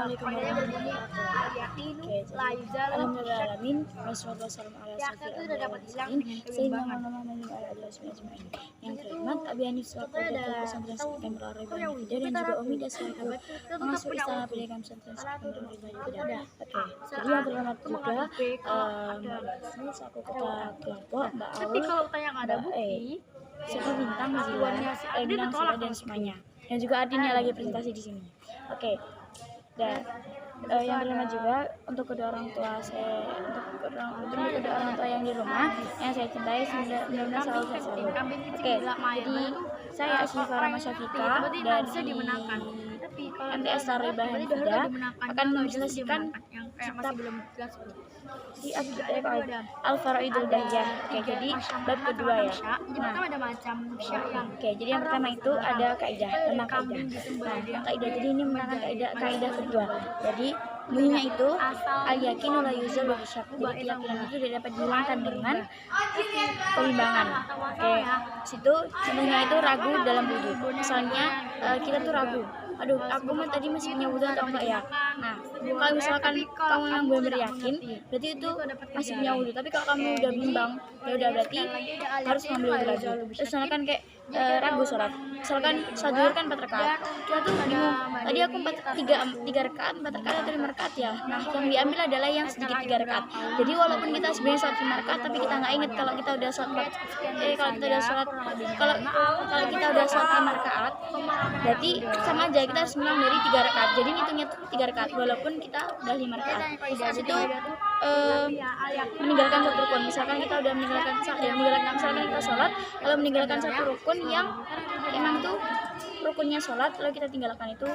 Assalamualaikum warahmatullahi wabarakatuh. Oke, jadi alhamdulillahirrahmanirrahim. Wassalatu wassalamu ala asyrofil anbiya'i wal mursalin sayyidina Muhammadin wa ala alihi wasallam. Yang terhormat Abi Hanif selaku Rektor Pesantren Sekian Berarah Ibadah Hidayah dan juga Omida selaku pengasuh Istana Pendidikan Pesantren Sekian Berarah Ibadah Hidayah. Oke, jadi yang terhormat juga Mbak Yasmin selaku ketua kelompok, Mbak Aul, Mbak siapa Bintang, Zilan, Endang, Sila dan semuanya. Dan juga Adinnya lagi presentasi di sini. Oke. Dan yang terhormat juga untuk kedua orang tua saya, untuk kedua orang tua yang di rumah yang saya cintai, mudah-mudahan selalu selalu. Oke, jadi saya Asyifa Rama Syafika dari MTS Taribah Hanidah akan mempresentasikan kitab di Al-Faraidul Bahjah. Oke, jadi bab kedua ya. Oke, jadi yang pertama itu ada kaidah, tentang kaidah. Nah, kaidah jadi ini merupakan kaidah kedua. Jadi bunyinya itu al-yakinu la yuzalu bisyak. Jadi keyakinan itu tidak dapat dihilangkan dengan kebimbangan. Oke, situ contohnya itu ragu dalam wudu. Misalnya kita tuh ragu, aduh aku mah tadi masih punya wudu atau enggak ya. Nah, kalau misalkan kamu yang benar-benar yakin, berarti itu masih punya wudu. Tapi kalau kamu udah bimbang, ya udah berarti harus ngambil wudu lagi. Terus misalkan kayak ragu sholat, misalkan sholat zuhur kan 4 rakaat, kita tuh bingung, tadi aku 3 rakaat, 4 rakaat atau 5 rakaat ya. Nah, yang diambil adalah yang sedikit 3 rakaat. Jadi walaupun kita sebenarnya sholat 5 rakaat, tapi kita nggak inget kalau kita udah sholat kalau kita udah sholat 5 rakaat, berarti sama aja kita harus menang dari 3 rakaat. Jadi ngitungnya 3 rakaat walaupun kita udah 5 rakaat. Itu meninggalkan satu rukun. Misalkan kita udah meninggalkan misalkan kita sholat, kalau meninggalkan satu rukun yang emang tuh rukunnya sholat, lalu kita tinggalkan itu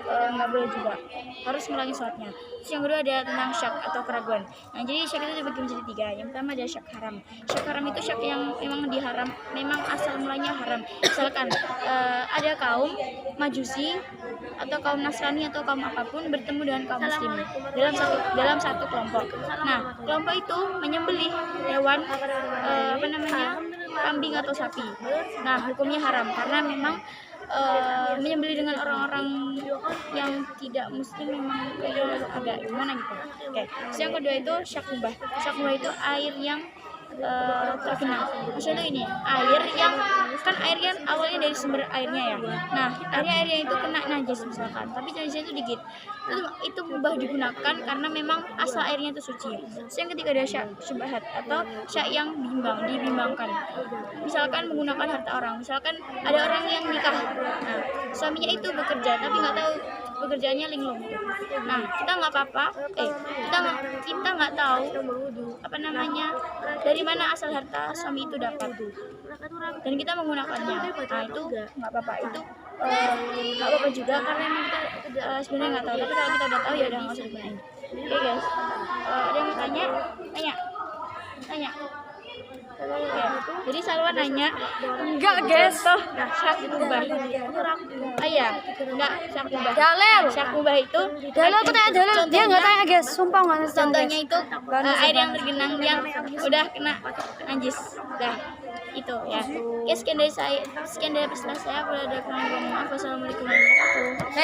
nggak boleh juga, harus ngulangi sholatnya. Terus yang kedua ada tentang syak atau keraguan. Nah, jadi syak itu dibagi menjadi 3. Yang pertama ada syak haram. Syak haram itu syak yang memang diharam, memang asal mulanya haram. Misalkan ada kaum Majusi atau kaum Nasrani atau kaum apapun bertemu dengan kaum Muslim dalam satu kelompok. Nah, kelompok itu menyembelih hewan kambing atau sapi. Nah, hukumnya haram karena memang menyembelih dengan orang-orang yang tidak muslim memang agak gimana gitu. Oke. Terus yang kedua itu syak mubah. Syak mubah itu air yang terkena. Maksudnya ini air yang kan airnya awalnya dari sumber airnya ya. Nah, airnya itu kena najis misalkan, tapi najisnya itu dikit. Itu mubah digunakan karena memang asal airnya itu suci. Terus yang ketiga ada syak syubhat atau syak yang dibimbangkan. Misalkan menggunakan harta orang. Misalkan ada orang yang nikah. Nah, suaminya itu bekerja tapi nggak tahu pekerjaannya linglung. Nah, kita nggak apa-apa. Kita nggak tahu dari mana asal harta suami itu dapat. Dan kita menggunakannya. Nah, itu nggak apa-apa. Itu nggak apa-apa juga karena memang kita sebenarnya nggak tahu. Tapi kalau kita udah tahu ya udah nggak usah digunain. Oke guys, ada yang tanya. Ya. Jadi Salwa nanya, enggak guys, toh syak mubah. Iya, enggak syak mubah. Syak mubah itu Dalil, aku tanya dalil, dia nggak tanya guys, sumpah nggak nanya. Contohnya itu air yang tergenang yang udah kena najis, dah itu ya. Oke, sekian dari presentasi saya. Kalau ada kurang, mohon maaf. Wassalamualaikum warahmatullahi wabarakatuh.